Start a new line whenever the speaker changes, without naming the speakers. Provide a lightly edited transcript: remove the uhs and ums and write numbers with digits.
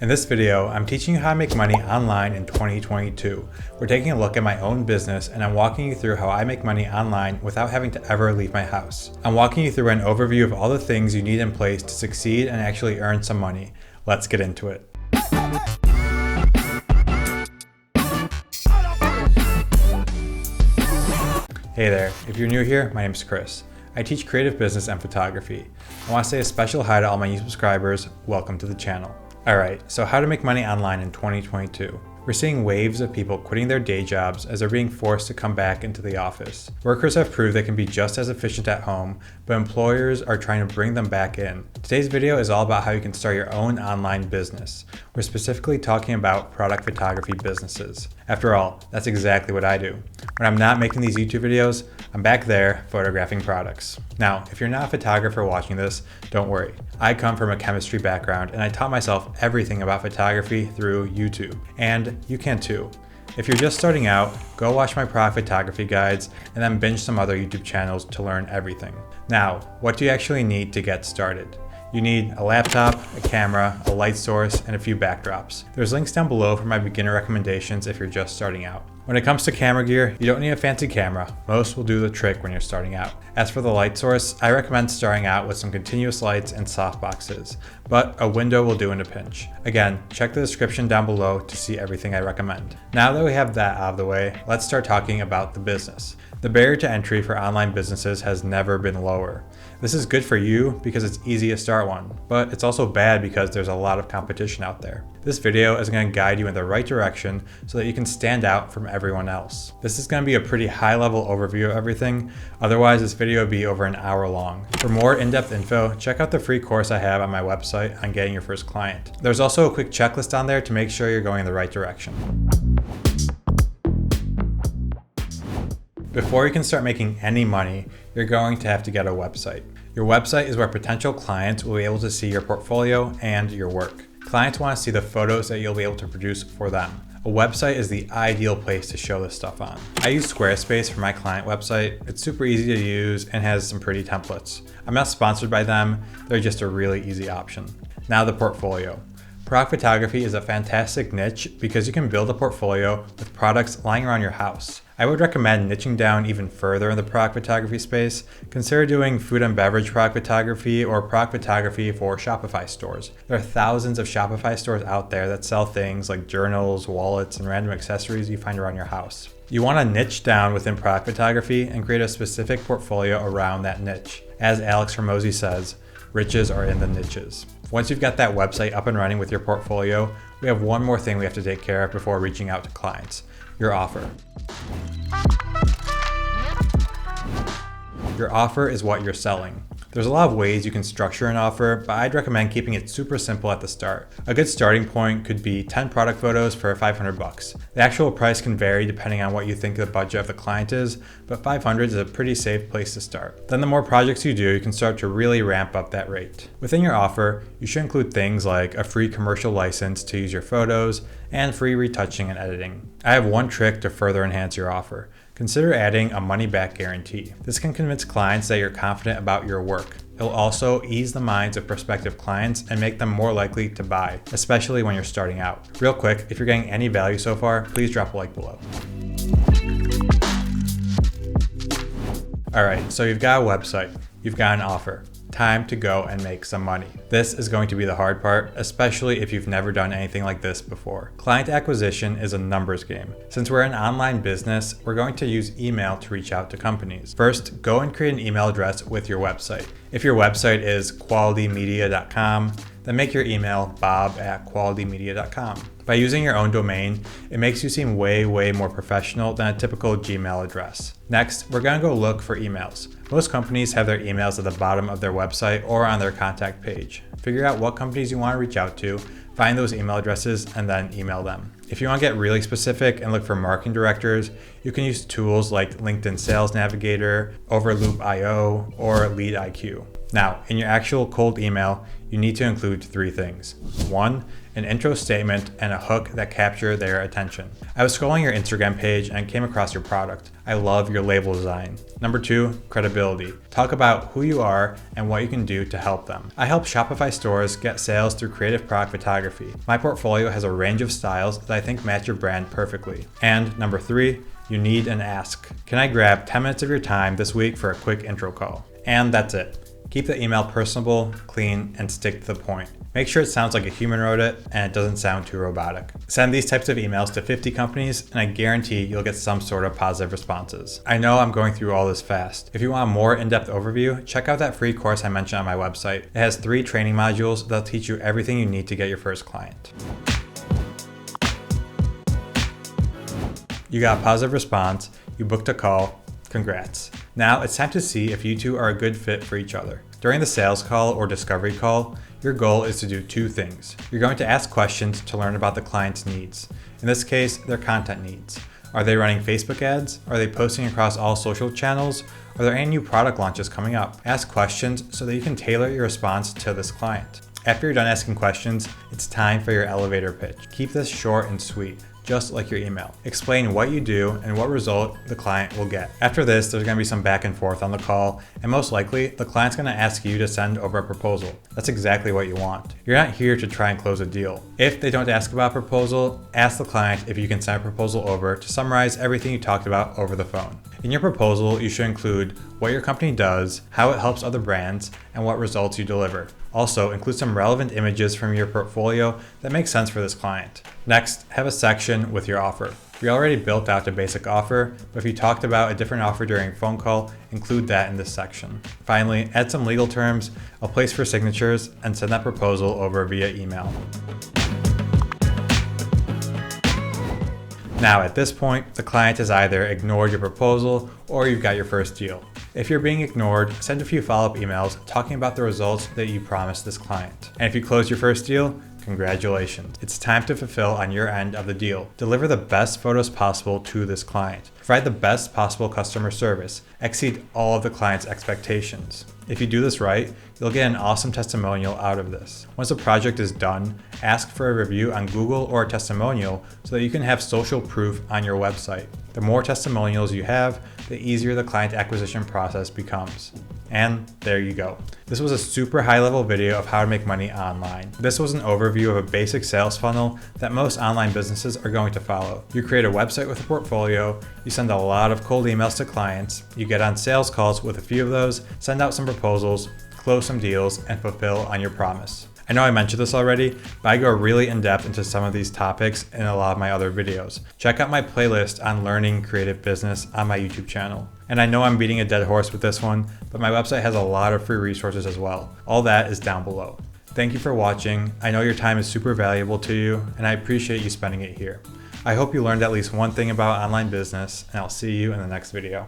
In this video, I'm teaching you how to make money online in 2022. We're taking a look at my own business and I'm walking you through how I make money online without having to ever leave my house. I'm walking you through an overview of all the things you need in place to succeed and actually earn some money. Let's get into it. Hey there, if you're new here, my name's Chris. I teach creative business and photography. I want to say a special hi to all my new subscribers. Welcome to the channel. Alright, so how to make money online in 2022. We're seeing waves of people quitting their day jobs as they're being forced to come back into the office. Workers have proved they can be just as efficient at home, but employers are trying to bring them back in. Today's video is all about how you can start your own online business. We're specifically talking about product photography businesses. After all, that's exactly what I do. When I'm not making these YouTube videos, I'm back there photographing products. Now, if you're not a photographer watching this, don't worry. I come from a chemistry background and I taught myself everything about photography through YouTube. And you can too. If you're just starting out, go watch my product photography guides and then binge some other YouTube channels to learn everything. Now, what do you actually need to get started? You need a laptop, a camera, a light source, and a few backdrops. There's links down below for my beginner recommendations if you're just starting out. When it comes to camera gear, you don't need a fancy camera. Most will do the trick when you're starting out. As for the light source, I recommend starting out with some continuous lights and softboxes, but a window will do in a pinch. Again, check the description down below to see everything I recommend. Now that we have that out of the way, let's start talking about the business. The barrier to entry for online businesses has never been lower. This is good for you because it's easy to start one, but it's also bad because there's a lot of competition out there. This video is going to guide you in the right direction so that you can stand out from everyone else. This is going to be a pretty high level overview of everything, otherwise this video would be over an hour long. For more in-depth info, check out the free course I have on my website on getting your first client. There's also a quick checklist on there to make sure you're going in the right direction. Before you can start making any money, you're going to have to get a website. Your website is where potential clients will be able to see your portfolio and your work. Clients want to see the photos that you'll be able to produce for them. A website is the ideal place to show this stuff on. I use Squarespace for my client website. It's super easy to use and has some pretty templates. I'm not sponsored by them, they're just a really easy option. Now the portfolio. Product photography is a fantastic niche because you can build a portfolio with products lying around your house. I would recommend niching down even further in the product photography space. Consider doing food and beverage product photography or product photography for Shopify stores. There are thousands of Shopify stores out there that sell things like journals, wallets, and random accessories you find around your house. You want to niche down within product photography and create a specific portfolio around that niche. As Alex Hormozi says, riches are in the niches. Once you've got that website up and running with your portfolio, we have one more thing we have to take care of before reaching out to clients: your offer. Your offer is what you're selling. There's a lot of ways you can structure an offer, but I'd recommend keeping it super simple at the start. A good starting point could be 10 product photos for $500. The actual price can vary depending on what you think the budget of the client is, but 500 is a pretty safe place to start. Then the more projects you do, you can start to really ramp up that rate. Within your offer, you should include things like a free commercial license to use your photos and free retouching and editing. I have one trick to further enhance your offer. Consider adding a money-back guarantee. This can convince clients that you're confident about your work. It'll also ease the minds of prospective clients and make them more likely to buy, especially when you're starting out. Real quick, if you're getting any value so far, please drop a like below. Alright, so you've got a website, you've got an offer. Time to go and make some money. This is going to be the hard part, especially if you've never done anything like this before. Client acquisition is a numbers game. Since we're an online business, we're going to use email to reach out to companies. First, go and create an email address with your website. If your website is qualitymedia.com, then make your email bob@qualitymedia.com. By using your own domain, it makes you seem way more professional than a typical Gmail address. Next, we're going to go look for emails. Most companies have their emails at the bottom of their website or on their contact page. Figure out what companies you want to reach out to, find those email addresses, and then email them. If you want to get really specific and look for marketing directors, you can use tools like LinkedIn Sales Navigator, Overloop.io, or LeadIQ. Now, in your actual cold email, you need to include 3 things. 1, an intro statement, and a hook that capture their attention. I was scrolling your Instagram page and came across your product. I love your label design. Number 2, credibility. Talk about who you are and what you can do to help them. I help Shopify stores get sales through creative product photography. My portfolio has a range of styles that I think match your brand perfectly. And number 3, you need an ask. Can I grab 10 minutes of your time this week for a quick intro call? And that's it. Keep the email personable, clean, and stick to the point. Make sure it sounds like a human wrote it and it doesn't sound too robotic. Send these types of emails to 50 companies and I guarantee you'll get some sort of positive responses. I know I'm going through all this fast. If you want a more in-depth overview, check out that free course I mentioned on my website. It has 3 training modules that'll teach you everything you need to get your first client. You got a positive response, you booked a call, congrats. Now it's time to see if you two are a good fit for each other. During the sales call or discovery call, your goal is to do 2 things. You're going to ask questions to learn about the client's needs. In this case, their content needs. Are they running Facebook ads? Are they posting across all social channels? Are there any new product launches coming up? Ask questions so that you can tailor your response to this client. After you're done asking questions, it's time for your elevator pitch. Keep this short and sweet, just like your email. Explain what you do and what result the client will get. After this, there's going to be some back and forth on the call, and most likely, the client's going to ask you to send over a proposal. That's exactly what you want. You're not here to try and close a deal. If they don't ask about a proposal, ask the client if you can send a proposal over to summarize everything you talked about over the phone. In your proposal, you should include what your company does, how it helps other brands, and what results you deliver. Also, include some relevant images from your portfolio that make sense for this client. Next, have a section with your offer. We already built out a basic offer, but if you talked about a different offer during a phone call, include that in this section. Finally, add some legal terms, a place for signatures, and send that proposal over via email. Now at this point, the client has either ignored your proposal or you've got your first deal. If you're being ignored, send a few follow-up emails talking about the results that you promised this client. And if you close your first deal, congratulations. It's time to fulfill on your end of the deal. Deliver the best photos possible to this client. Provide the best possible customer service. Exceed all of the client's expectations. If you do this right, you'll get an awesome testimonial out of this. Once the project is done, ask for a review on Google or a testimonial so that you can have social proof on your website. The more testimonials you have, the easier the client acquisition process becomes. And there you go. This was a super high level video of how to make money online. This was an overview of a basic sales funnel that most online businesses are going to follow. You create a website with a portfolio, you send a lot of cold emails to clients, you get on sales calls with a few of those, send out some proposals, close some deals, and fulfill on your promise. I know I mentioned this already, but I go really in depth into some of these topics in a lot of my other videos. Check out my playlist on learning creative business on my YouTube channel. And I know I'm beating a dead horse with this one, but my website has a lot of free resources as well. All that is down below. Thank you for watching. I know your time is super valuable to you, and I appreciate you spending it here. I hope you learned at least one thing about online business, and I'll see you in the next video.